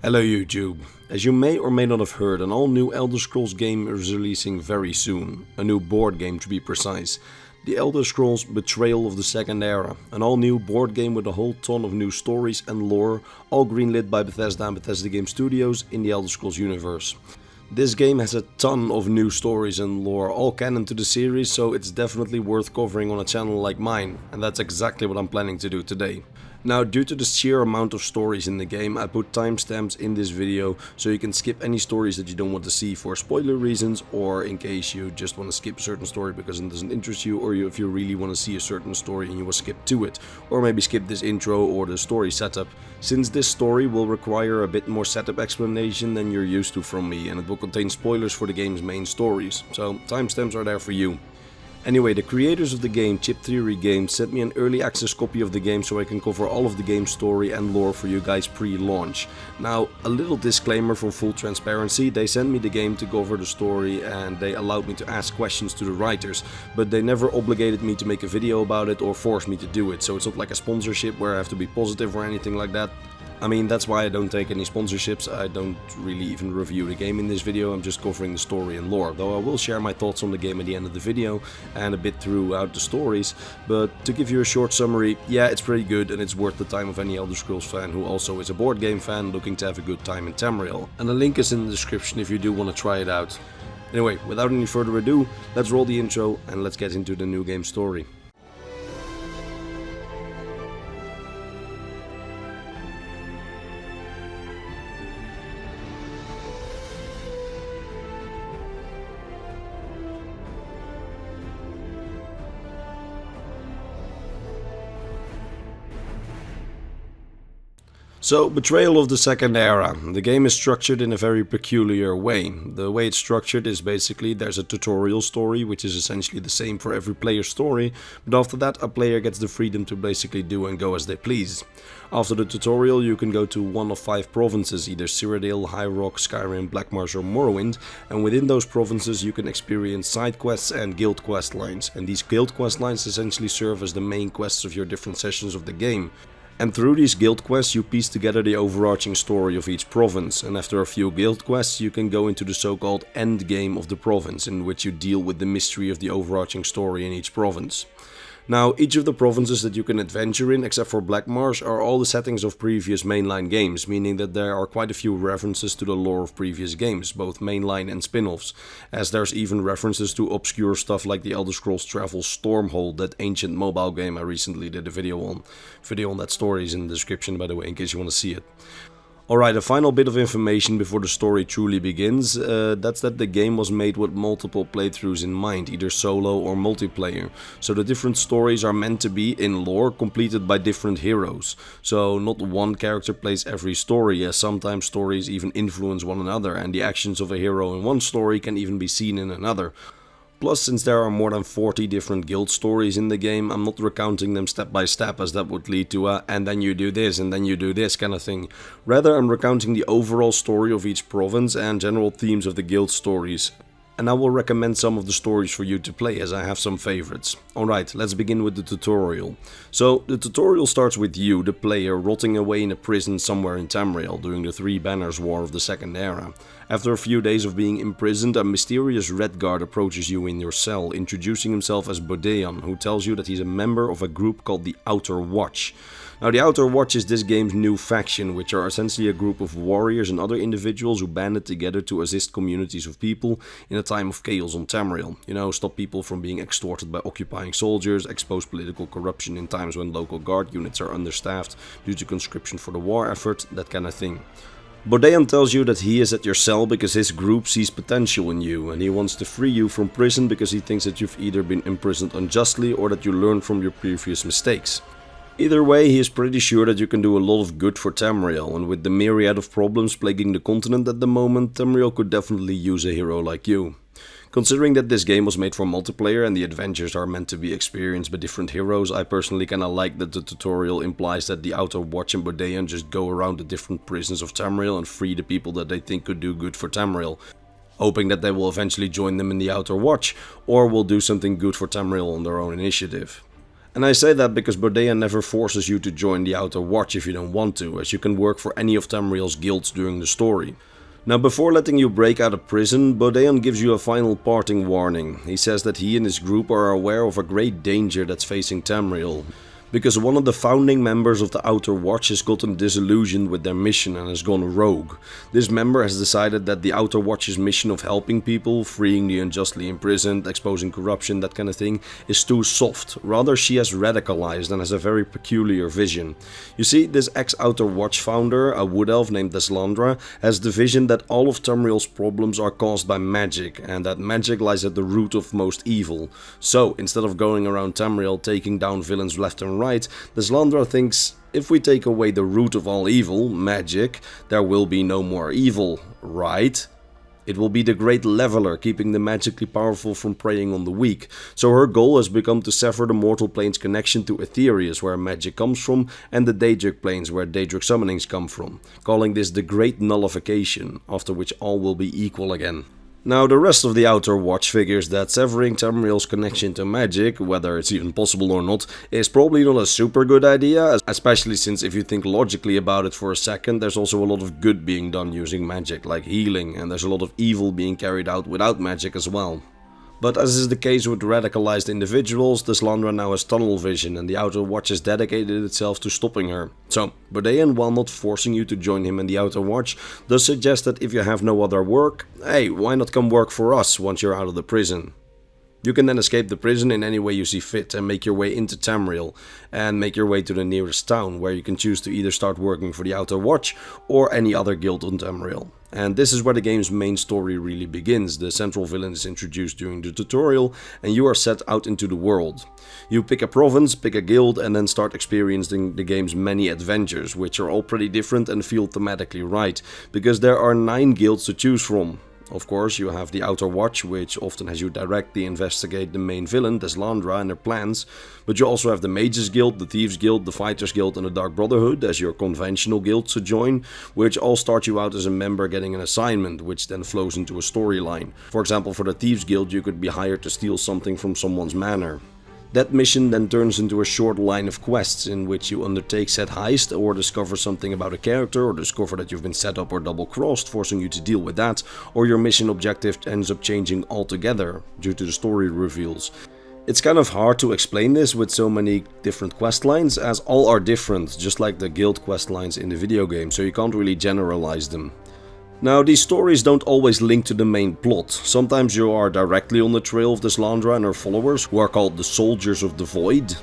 Hello YouTube. As you may or may not have heard, an all-new Elder Scrolls game is releasing very soon. A new board game to be precise. The Elder Scrolls Betrayal of the Second Era. An all-new board game with a whole ton of new stories and lore, all greenlit by Bethesda and Bethesda Game Studios in the Elder Scrolls universe. This game has a ton of new stories and lore, all canon to the series, so it's definitely worth covering on a channel like mine, and that's exactly what I'm planning to do today. Now, due to the sheer amount of stories in the game, I put timestamps in this video so you can skip any stories that you don't want to see for spoiler reasons, or in case you just want to skip a certain story because it doesn't interest you, or if you really want to see a certain story and you will skip to it, or maybe skip this intro or the story setup. Since this story will require a bit more setup explanation than you're used to from me, and it will contain spoilers for the game's main stories, so timestamps are there for you. Anyway, the creators of the game, Chip Theory Games, sent me an early access copy of the game so I can cover all of the game's story and lore for you guys pre-launch. Now, a little disclaimer for full transparency, they sent me the game to cover the story and they allowed me to ask questions to the writers, but they never obligated me to make a video about it or force me to do it, so it's not like a sponsorship where I have to be positive or anything like that. I mean, that's why I don't take any sponsorships. I don't really even review the game in this video, I'm just covering the story and lore, though I will share my thoughts on the game at the end of the video and a bit throughout the stories. But to give you a short summary, yeah, it's pretty good and it's worth the time of any Elder Scrolls fan who also is a board game fan looking to have a good time in Tamriel. And the link is in the description if you do want to try it out. Anyway, without any further ado, let's roll the intro and let's get into the new game story. So, Betrayal of the Second Era. The game is structured in a very peculiar way. The way it's structured is basically there's a tutorial story, which is essentially the same for every player's story, but after that a player gets the freedom to basically do and go as they please. After the tutorial you can go to one of 5 provinces, either Cyrodiil, High Rock, Skyrim, Black Marsh or Morrowind, and within those provinces you can experience side quests and guild quest lines, and these guild quest lines essentially serve as the main quests of your different sessions of the game. And through these guild quests you piece together the overarching story of each province, and after a few guild quests you can go into the so-called end game of the province, in which you deal with the mystery of the overarching story in each province. Now, each of the provinces that you can adventure in, except for Black Marsh, are all the settings of previous mainline games, meaning that there are quite a few references to the lore of previous games, both mainline and spin-offs, as there's even references to obscure stuff like the Elder Scrolls Travel Stormhold, that ancient mobile game I recently did a video on. Video on that story is in the description, by the way, in case you want to see it. Alright, a final bit of information before the story truly begins, that's that the game was made with multiple playthroughs in mind, either solo or multiplayer. So the different stories are meant to be, in lore, completed by different heroes. So not one character plays every story, as sometimes stories even influence one another, and the actions of a hero in one story can even be seen in another. Plus, since there are more than 40 different guild stories in the game, I'm not recounting them step by step, as that would lead to a and then you do this and then you do this kind of thing. Rather, I'm recounting the overall story of each province and general themes of the guild stories. And I will recommend some of the stories for you to play, as I have some favorites. Alright, let's begin with the tutorial. So, the tutorial starts with you, the player, rotting away in a prison somewhere in Tamriel during the Three Banners War of the Second Era. After a few days of being imprisoned, a mysterious red guard approaches you in your cell, introducing himself as Boardgame, who tells you that he's a member of a group called the Outer Watch. Now, the Outer Watch is this game's new faction, which are essentially a group of warriors and other individuals who banded together to assist communities of people in a time of chaos on Tamriel. You know, stop people from being extorted by occupying soldiers, expose political corruption in times when local guard units are understaffed due to conscription for the war effort, that kind of thing. Boardgame tells you that he is at your cell because his group sees potential in you, and he wants to free you from prison because he thinks that you've either been imprisoned unjustly or that you learned from your previous mistakes. Either way, he is pretty sure that you can do a lot of good for Tamriel, and with the myriad of problems plaguing the continent at the moment, Tamriel could definitely use a hero like you. Considering that this game was made for multiplayer and the adventures are meant to be experienced by different heroes, I personally kinda like that the tutorial implies that the Outer Watch and Boardgame just go around the different prisons of Tamriel and free the people that they think could do good for Tamriel, hoping that they will eventually join them in the Outer Watch, or will do something good for Tamriel on their own initiative. And I say that because Boardgame never forces you to join the Outer Watch if you don't want to, as you can work for any of Tamriel's guilds during the story. Now, before letting you break out of prison, Boardgame gives you a final parting warning. He says that he and his group are aware of a great danger that's facing Tamriel, because one of the founding members of the Outer Watch has gotten disillusioned with their mission and has gone rogue. This member has decided that the Outer Watch's mission of helping people, freeing the unjustly imprisoned, exposing corruption, that kind of thing, is too soft. Rather, she has radicalized and has a very peculiar vision. You see, this ex-Outer Watch founder, a wood elf named Deslandra, has the vision that all of Tamriel's problems are caused by magic, and that magic lies at the root of most evil. So, instead of going around Tamriel taking down villains left and right, Deslandra thinks, if we take away the root of all evil, magic, there will be no more evil, right? It will be the great leveler, keeping the magically powerful from preying on the weak. So her goal has become to sever the mortal plane's connection to Aetherius, where magic comes from, and the Daedric planes, where Daedric summonings come from, calling this the Great Nullification, after which all will be equal again. Now, the rest of the Outer Watch figures that severing Tamriel's connection to magic, whether it's even possible or not, is probably not a super good idea, especially since if you think logically about it for a second, there's also a lot of good being done using magic, like healing, and there's a lot of evil being carried out without magic as well. But as is the case with radicalized individuals, Deslandra now has tunnel vision, and the Outer Watch has dedicated itself to stopping her. So, Boardgame, while not forcing you to join him in the Outer Watch, does suggest that if you have no other work, hey, why not come work for us once you're out of the prison? You can then escape the prison in any way you see fit and make your way into Tamriel and make your way to the nearest town, where you can choose to either start working for the Outer Watch or any other guild on Tamriel. And this is where the game's main story really begins. The central villain is introduced during the tutorial and you are set out into the world. You pick a province, pick a guild, and then start experiencing the game's many adventures, which are all pretty different and feel thematically right, because there are 9 guilds to choose from. Of course, you have the Outer Watch, which often has you directly investigate the main villain, Deslandra, and her plans, but you also have the Mages Guild, the Thieves Guild, the Fighters Guild, and the Dark Brotherhood as your conventional guilds to join, which all start you out as a member getting an assignment, which then flows into a storyline. For example, for the Thieves Guild, you could be hired to steal something from someone's manor. That mission then turns into a short line of quests in which you undertake said heist, or discover something about a character, or discover that you've been set up or double-crossed, forcing you to deal with that, or your mission objective ends up changing altogether due to the story reveals. It's kind of hard to explain this with so many different quest lines, as all are different, just like the guild quest lines in the video game, so you can't really generalize them. Now, these stories don't always link to the main plot. Sometimes you are directly on the trail of Deslandra and her followers, who are called the Soldiers of the Void.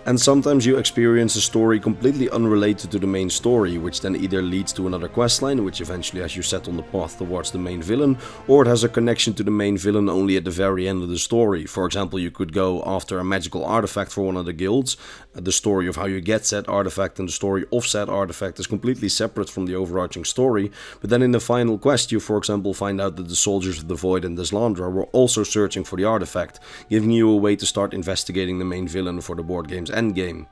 And sometimes you experience a story completely unrelated to the main story, which then either leads to another questline, which eventually has you set on the path towards the main villain, or it has a connection to the main villain only at the very end of the story. For example, you could go after a magical artifact for one of the guilds. The story of how you get said artifact and the story of said artifact is completely separate from the overarching story, but then in the final quest you, for example, find out that the Soldiers of the Void and Deslandra were also searching for the artifact, giving you a way to start investigating the main villain for the board game's endgame.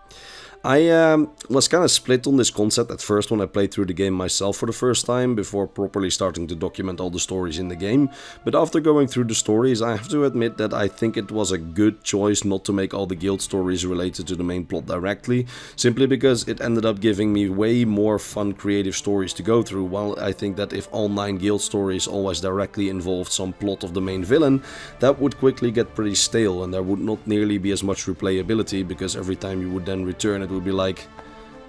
I was kind of split on this concept at first when I played through the game myself for the first time, before properly starting to document all the stories in the game, but after going through the stories I have to admit that I think it was a good choice not to make all the guild stories related to the main plot directly, simply because it ended up giving me way more fun creative stories to go through, while I think that if all 9 guild stories always directly involved some plot of the main villain, that would quickly get pretty stale and there would not nearly be as much replayability, because every time you would then return it would be like,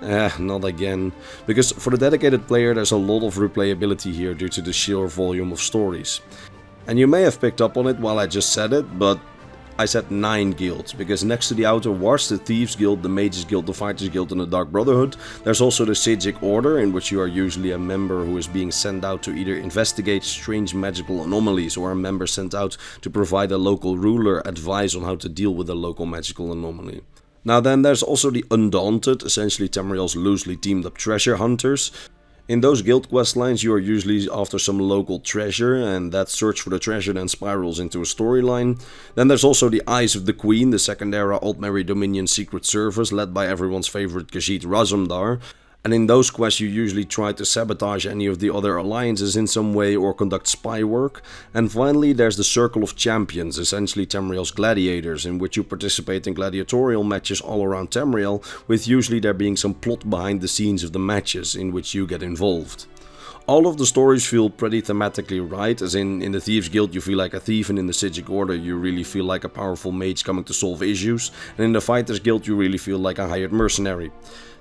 not again. Because for the dedicated player there's a lot of replayability here due to the sheer volume of stories. And you may have picked up on it while I just said it, but I said 9 guilds, because next to the Outer Watch, the Thieves Guild, the Mages Guild, the Fighters Guild and the Dark Brotherhood, there's also the Psijic Order, in which you are usually a member who is being sent out to either investigate strange magical anomalies, or a member sent out to provide a local ruler advice on how to deal with a local magical anomaly. Now then, there's also the Undaunted, essentially Tamriel's loosely teamed up treasure hunters. In those guild quest lines you are usually after some local treasure, and that search for the treasure then spirals into a storyline. Then there's also the Eyes of the Queen, the second era Altmerry Dominion secret service led by everyone's favorite Khajiit Razumdar. And in those quests you usually try to sabotage any of the other alliances in some way or conduct spy work. And finally there's the Circle of Champions, essentially Tamriel's gladiators, in which you participate in gladiatorial matches all around Tamriel, with usually there being some plot behind the scenes of the matches in which you get involved. All of the stories feel pretty thematically right, as in the Thieves Guild you feel like a thief, and in the Sigic Order you really feel like a powerful mage coming to solve issues, and in the Fighters Guild you really feel like a hired mercenary.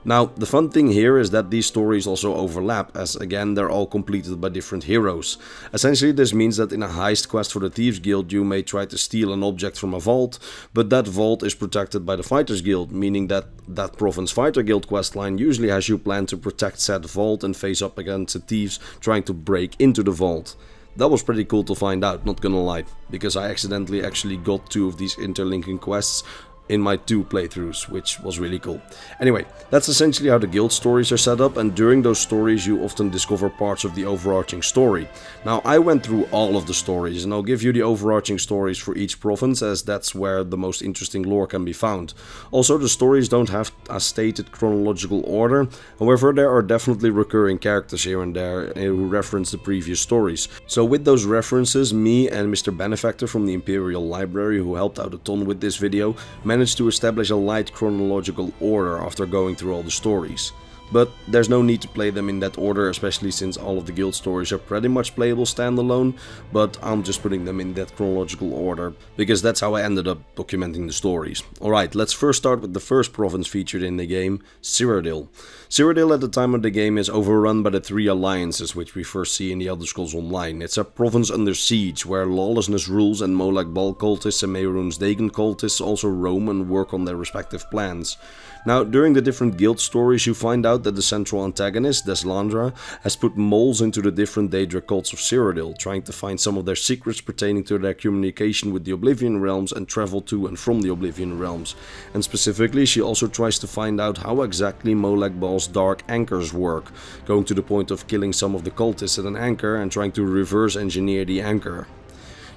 Now, the fun thing here is that these stories also overlap, as again they're all completed by different heroes. Essentially this means that in a heist quest for the Thieves Guild you may try to steal an object from a vault, but that vault is protected by the Fighters Guild, meaning that that Province Fighter Guild questline usually has you plan to protect said vault and face up against the thieves trying to break into the vault. That was pretty cool to find out, not gonna lie, because I accidentally actually got 2 of these interlinking quests in my 2 playthroughs, which was really cool. Anyway, that's essentially how the guild stories are set up, and during those stories you often discover parts of the overarching story. Now, I went through all of the stories, and I'll give you the overarching stories for each province, as that's where the most interesting lore can be found. Also, the stories don't have a stated chronological order, however there are definitely recurring characters here and there who reference the previous stories. So with those references, me and Mr. Benefactor from the Imperial Library, who helped out a ton with this video, managed to establish a light chronological order after going through all the stories. But there's no need to play them in that order, especially since all of the guild stories are pretty much playable standalone, but I'm just putting them in that chronological order, because that's how I ended up documenting the stories. Alright, let's first start with the first province featured in the game, Cyrodiil. Cyrodiil at the time of the game is overrun by the 3 alliances which we first see in the Elder Scrolls Online. It's a province under siege, where lawlessness rules and Molag Bal cultists and Mehrunes Dagon cultists also roam and work on their respective plans. Now, during the different guild stories you find out that the central antagonist, Deslandra, has put moles into the different Daedric cults of Cyrodiil, trying to find some of their secrets pertaining to their communication with the Oblivion Realms and travel to and from the Oblivion Realms. And specifically, she also tries to find out how exactly Molag Bal's dark anchors work, going to the point of killing some of the cultists at an anchor and trying to reverse engineer the anchor.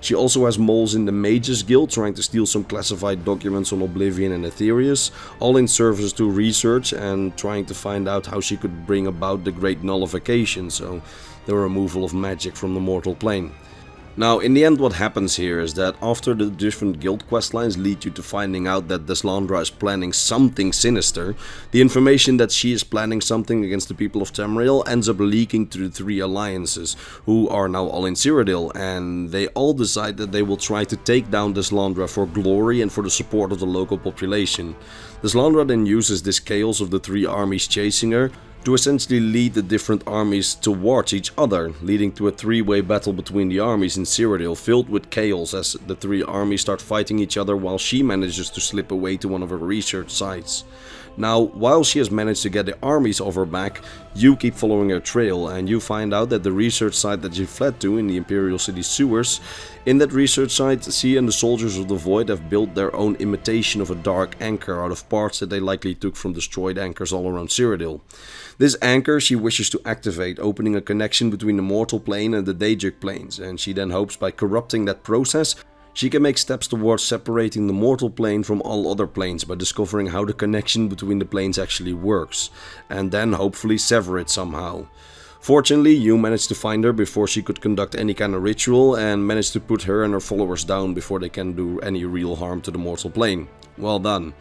She also has moles in the Mages Guild, trying to steal some classified documents on Oblivion and Aetherius, all in service to research and trying to find out how she could bring about the Great Nullification, so the removal of magic from the mortal plane. Now, in the end, what happens here is that after the different guild questlines lead you to finding out that Deslandra is planning something sinister, the information that she is planning something against the people of Tamriel ends up leaking to the 3 alliances, who are now all in Cyrodiil, and they all decide that they will try to take down Deslandra for glory and for the support of the local population. Deslandra then uses this chaos of the 3 armies chasing her to essentially lead the different armies towards each other, leading to a 3-way battle between the armies in Cyrodiil, filled with chaos as the 3 armies start fighting each other while she manages to slip away to one of her research sites. Now, while she has managed to get the armies off her back, you keep following her trail, and you find out that the research site that she fled to in the Imperial City sewers, in that research site, she and the Soldiers of the Void have built their own imitation of a dark anchor out of parts that they likely took from destroyed anchors all around Cyrodiil. This anchor she wishes to activate, opening a connection between the mortal plane and the Daedric planes, and she then hopes by corrupting that process she can make steps towards separating the mortal plane from all other planes by discovering how the connection between the planes actually works, and then hopefully sever it somehow. Fortunately, you managed to find her before she could conduct any kind of ritual, and managed to put her and her followers down before they can do any real harm to the mortal plane. Well done.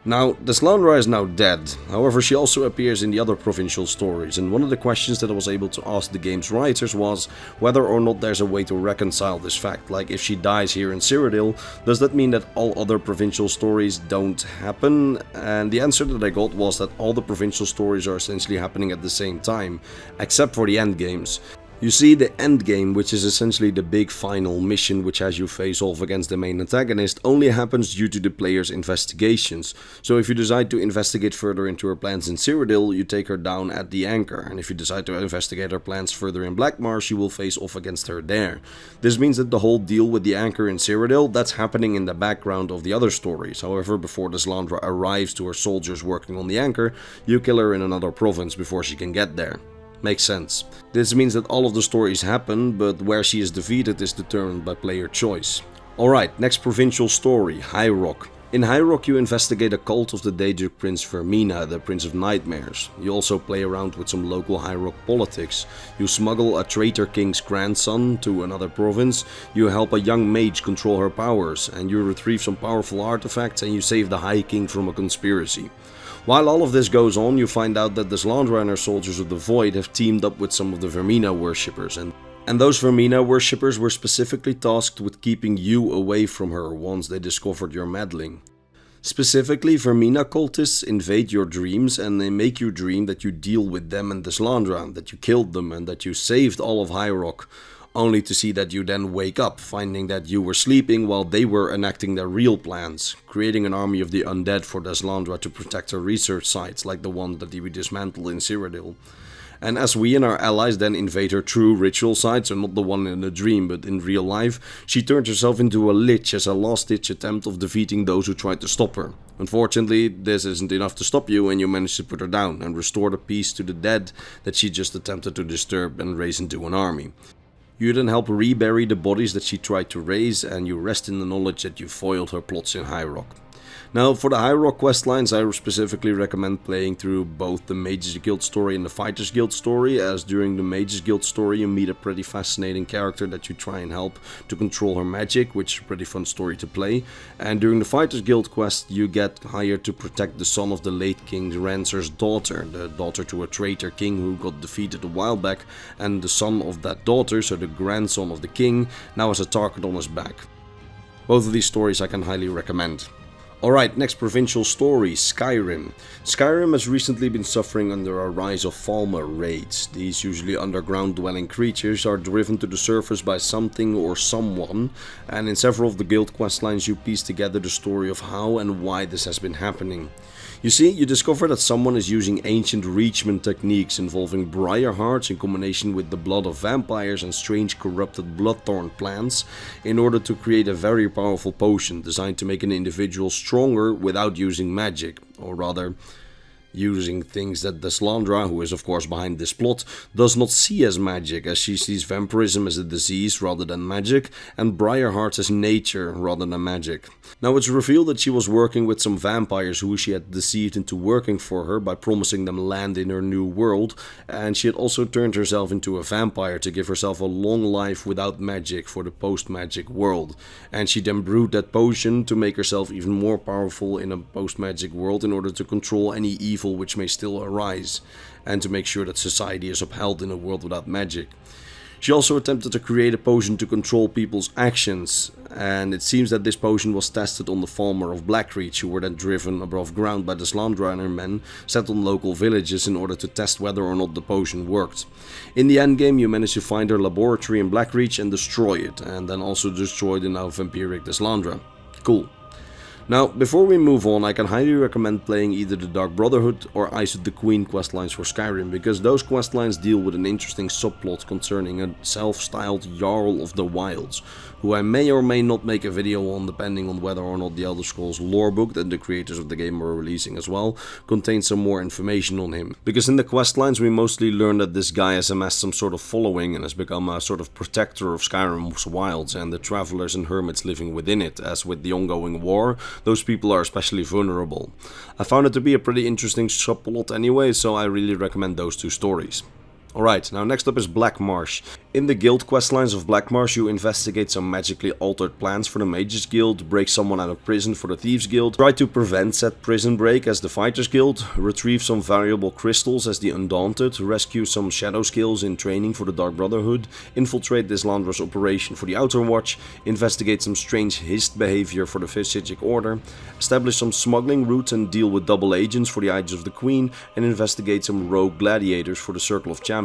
Now, Deslandra is now dead, however she also appears in the other Provincial stories, and one of the questions that I was able to ask the game's writers was whether or not there's a way to reconcile this fact. Like, if she dies here in Cyrodiil, does that mean that all other Provincial stories don't happen? And the answer that I got was that all the Provincial stories are essentially happening at the same time, except for the endgames. You see, the endgame, which is essentially the big final mission which has you face off against the main antagonist, only happens due to the player's investigations. So if you decide to investigate further into her plans in Cyrodiil, you take her down at the anchor, and if you decide to investigate her plans further in Black Marsh, you will face off against her there. This means that the whole deal with the anchor in Cyrodiil, that's happening in the background of the other stories. However, before Deslandra arrives to her soldiers working on the anchor, you kill her in another province before she can get there. Makes sense. This means that all of the stories happen, but where she is defeated is determined by player choice. Alright, next Provincial story, High Rock. In High Rock you investigate a cult of the Daedric Prince Vermina, the Prince of Nightmares. You also play around with some local High Rock politics. You smuggle a traitor king's grandson to another province, you help a young mage control her powers, and you retrieve some powerful artifacts and you save the High King from a conspiracy. While all of this goes on, you find out that the Slandra and her Soldiers of the Void have teamed up with some of the Vermina worshippers, and those Vermina worshippers were specifically tasked with keeping you away from her once they discovered your meddling. Specifically, Vermina cultists invade your dreams and they make you dream that you deal with them and the Slandra, that you killed them and that you saved all of High Rock, only to see that you then wake up, finding that you were sleeping while they were enacting their real plans, creating an army of the undead for the Slandra to protect her research sites like the one that we dismantled in Cyrodiil. And as we and our allies then invade her true ritual sites, and not the one in a dream but in real life, she turned herself into a lich as a last-ditch attempt of defeating those who tried to stop her. Unfortunately, this isn't enough to stop you and you manage to put her down and restore the peace to the dead that she just attempted to disturb and raise into an army. You then help rebury the bodies that she tried to raise, and you rest in the knowledge that you foiled her plots in High Rock. Now, for the High Rock questlines, I specifically recommend playing through both the Mages Guild story and the Fighters Guild story, as during the Mages Guild story you meet a pretty fascinating character that you try and help to control her magic, which is a pretty fun story to play. And during the Fighters Guild quest, you get hired to protect the son of the late King Rancer's daughter, the daughter to a traitor king who got defeated a while back, and the son of that daughter, so the grandson of the king, now has a target on his back. Both of these stories I can highly recommend. Alright, next provincial story, Skyrim. Skyrim has recently been suffering under a rise of Falmer raids. These usually underground dwelling creatures are driven to the surface by something or someone, and in several of the guild questlines you piece together the story of how and why this has been happening. You see, you discover that someone is using ancient Reachman techniques involving briar hearts in combination with the blood of vampires and strange corrupted bloodthorn plants in order to create a very powerful potion designed to make an individual stronger without using magic, or rather, using things that the Slandra, who is of course behind this plot, does not see as magic, as she sees vampirism as a disease rather than magic, and Briarheart as nature rather than magic. Now it's revealed that she was working with some vampires who she had deceived into working for her by promising them land in her new world, and she had also turned herself into a vampire to give herself a long life without magic for the post-magic world, and she then brewed that potion to make herself even more powerful in a post-magic world in order to control any evil which may still arise, and to make sure that society is upheld in a world without magic. She also attempted to create a potion to control people's actions, and it seems that this potion was tested on the Falmer of Blackreach, who were then driven above ground by the Slandra and her men, set on local villages in order to test whether or not the potion worked. In the endgame you manage to find her laboratory in Blackreach and destroy it, and then also destroy the now vampiric the Slandra. Cool. Now, before we move on, I can highly recommend playing either the Dark Brotherhood or Eyes of the Queen questlines for Skyrim, because those questlines deal with an interesting subplot concerning a self-styled Jarl of the Wilds, who I may or may not make a video on depending on whether or not the Elder Scrolls lorebook that the creators of the game are releasing as well contains some more information on him. Because in the questlines we mostly learn that this guy has amassed some sort of following and has become a sort of protector of Skyrim's wilds and the travelers and hermits living within it, as with the ongoing war, those people are especially vulnerable. I found it to be a pretty interesting subplot anyway, so I really recommend those two stories. Alright, now next up is Black Marsh. In the guild questlines of Black Marsh you investigate some magically altered plans for the Mages Guild, break someone out of prison for the Thieves Guild, try to prevent said prison break as the Fighters Guild, retrieve some valuable crystals as the Undaunted, rescue some shadow skills in training for the Dark Brotherhood, infiltrate this Landra's operation for the Outer Watch, investigate some strange hist behavior for the Physigic Order, establish some smuggling routes and deal with double agents for the Eyes of the Queen, and investigate some rogue gladiators for the Circle of Champions.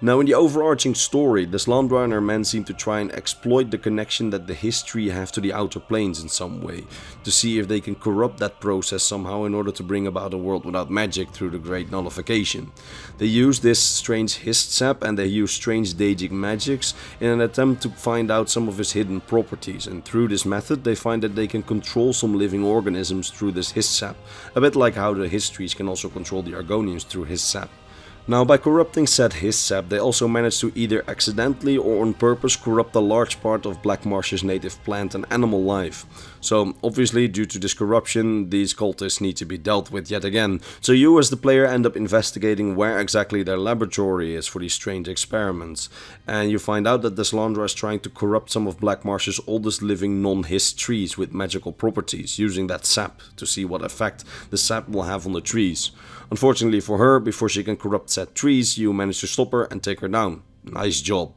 Now in the overarching story, the Slandra and her men seem to try and exploit the connection that the history have to the Outer Planes in some way, to see if they can corrupt that process somehow in order to bring about a world without magic through the Great Nullification. They use this strange hist sap and they use strange Daedric magics in an attempt to find out some of his hidden properties, and through this method they find that they can control some living organisms through this hist sap, a bit like how the histories can also control the Argonians through hist sap. Now, by corrupting said hist sap, they also managed to either accidentally or on purpose corrupt a large part of Black Marsh's native plant and animal life. So obviously, due to this corruption, these cultists need to be dealt with yet again. So you as the player end up investigating where exactly their laboratory is for these strange experiments. And you find out that Deslandra is trying to corrupt some of Black Marsh's oldest living non-hist trees with magical properties, using that sap to see what effect the sap will have on the trees. Unfortunately for her, before she can corrupt said trees, you manage to stop her and take her down. Nice job.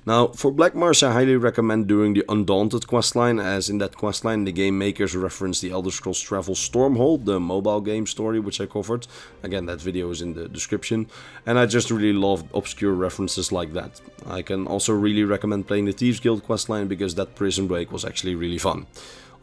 Now, for Black Marsh, I highly recommend doing the Undaunted questline, as in that questline the game makers reference the Elder Scrolls Travel Stormhold, the mobile game story which I covered. Again, that video is in the description, and I just really love obscure references like that. I can also really recommend playing the Thieves Guild questline, because that prison break was actually really fun.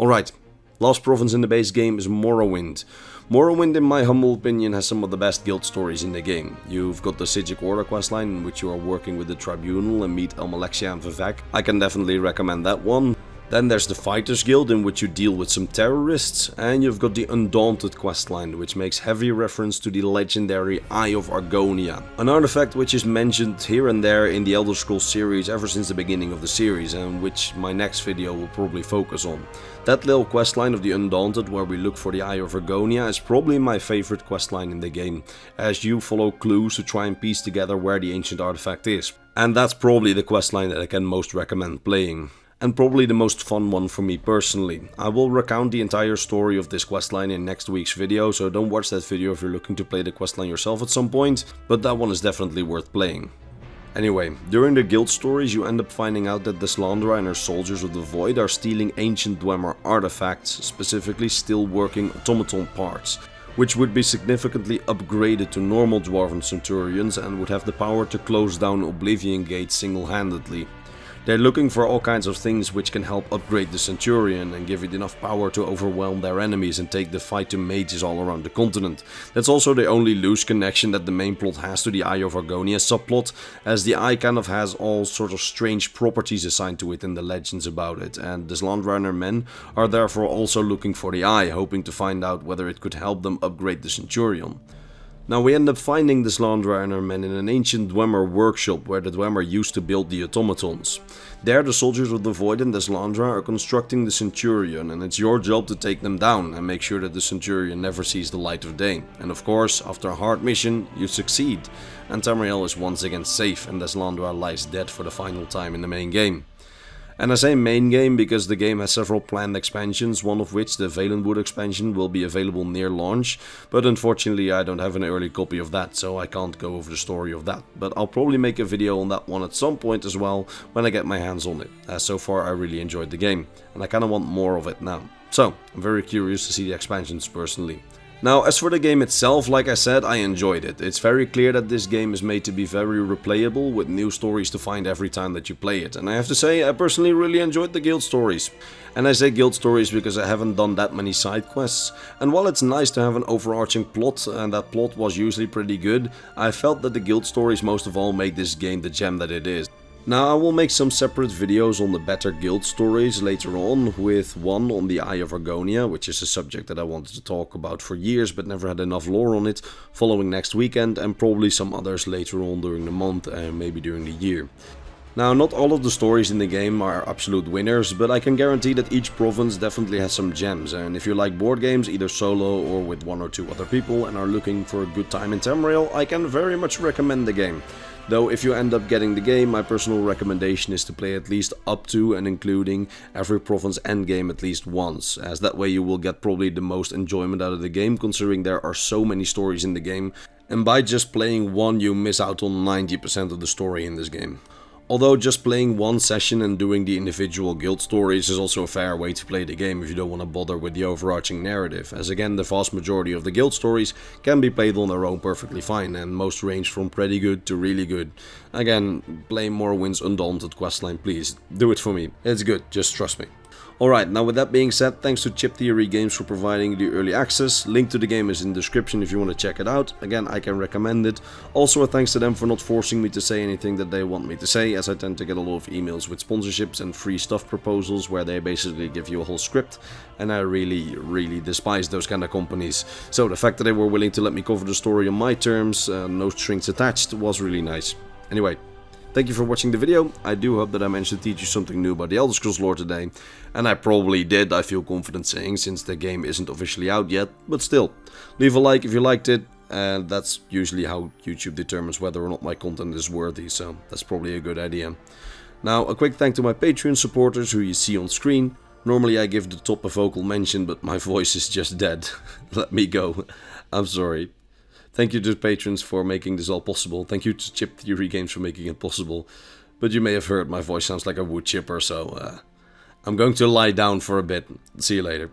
Alright, last province in the base game is Morrowind. Morrowind, in my humble opinion, has some of the best guild stories in the game. You've got the Sigic Order questline, in which you are working with the Tribunal and meet Almalexia and Vivek. I can definitely recommend that one. Then there's the Fighters Guild, in which you deal with some terrorists, and you've got the Undaunted questline, which makes heavy reference to the legendary Eye of Argonia, an artifact which is mentioned here and there in the Elder Scrolls series ever since the beginning of the series, and which my next video will probably focus on. That little questline of the Undaunted, where we look for the Eye of Argonia, is probably my favorite questline in the game, as you follow clues to try and piece together where the ancient artifact is. And that's probably the questline that I can most recommend playing. And probably the most fun one for me personally. I will recount the entire story of this questline in next week's video, so don't watch that video if you're looking to play the questline yourself at some point, but that one is definitely worth playing. Anyway, during the guild stories you end up finding out that Deslandra and her soldiers of the Void are stealing ancient Dwemer artifacts, specifically still working automaton parts, which would be significantly upgraded to normal Dwarven Centurions and would have the power to close down Oblivion Gates single-handedly. They're looking for all kinds of things which can help upgrade the Centurion and give it enough power to overwhelm their enemies and take the fight to mages all around the continent. That's also the only loose connection that the main plot has to the Eye of Argonia subplot, as the Eye kind of has all sorts of strange properties assigned to it in the legends about it, and Deslandra and her men are therefore also looking for the Eye, hoping to find out whether it could help them upgrade the Centurion. Now we end up finding Deslandra and her men in an ancient Dwemer workshop where the Dwemer used to build the automatons. There the soldiers of the Void and Deslandra are constructing the Centurion, and it's your job to take them down and make sure that the Centurion never sees the light of day. And of course, after a hard mission, you succeed, and Tamriel is once again safe and Deslandra lies dead for the final time in the main game. And I say main game because the game has several planned expansions, one of which, the Valenwood expansion, will be available near launch, but unfortunately I don't have an early copy of that, so I can't go over the story of that. But I'll probably make a video on that one at some point as well, when I get my hands on it, as so far I really enjoyed the game, and I kinda want more of it now. So, I'm very curious to see the expansions personally. Now, as for the game itself, like I said, I enjoyed it. It's very clear that this game is made to be very replayable, with new stories to find every time that you play it. And I have to say, I personally really enjoyed the guild stories. And I say guild stories because I haven't done that many side quests. And while it's nice to have an overarching plot, and that plot was usually pretty good, I felt that the guild stories most of all make this game the gem that it is. Now I will make some separate videos on the better guild stories later on, with one on the Eye of Argonia, which is a subject that I wanted to talk about for years but never had enough lore on it, following next weekend, and probably some others later on during the month and maybe during the year. Now, not all of the stories in the game are absolute winners, but I can guarantee that each province definitely has some gems, and if you like board games, either solo or with one or two other people, and are looking for a good time in Tamriel, I can very much recommend the game. Though if you end up getting the game, my personal recommendation is to play at least up to and including every province endgame at least once, as that way you will get probably the most enjoyment out of the game, considering there are so many stories in the game, and by just playing one you miss out on 90% of the story in this game. Although just playing one session and doing the individual guild stories is also a fair way to play the game if you don't want to bother with the overarching narrative, as again the vast majority of the guild stories can be played on their own perfectly fine, and most range from pretty good to really good. Again, play Morrowind's Undaunted questline, please. Do it for me. It's good, just trust me. Alright, now with that being said, thanks to Chip Theory Games for providing the early access. Link to the game is in the description if you want to check it out. Again, I can recommend it. Also a thanks to them for not forcing me to say anything that they want me to say, as I tend to get a lot of emails with sponsorships and free stuff proposals where they basically give you a whole script, and I really despise those kind of companies. So the fact that they were willing to let me cover the story on my terms, no strings attached, was really nice. Anyway, Thank you for watching the video. I do hope that I managed to teach you something new about the Elder Scrolls lore today. And I probably did, I feel confident saying, since the game isn't officially out yet. But still, leave a like if you liked it. And that's usually how YouTube determines whether or not my content is worthy, so that's probably a good idea. Now, a quick thank to my Patreon supporters who you see on screen. Normally I give the top a vocal mention, but my voice is just dead. Let me go. I'm sorry. Thank you to the patrons for making this all possible. Thank you to Chip Theory Games for making it possible. But you may have heard my voice sounds like a wood chipper, so I'm going to lie down for a bit. See you later.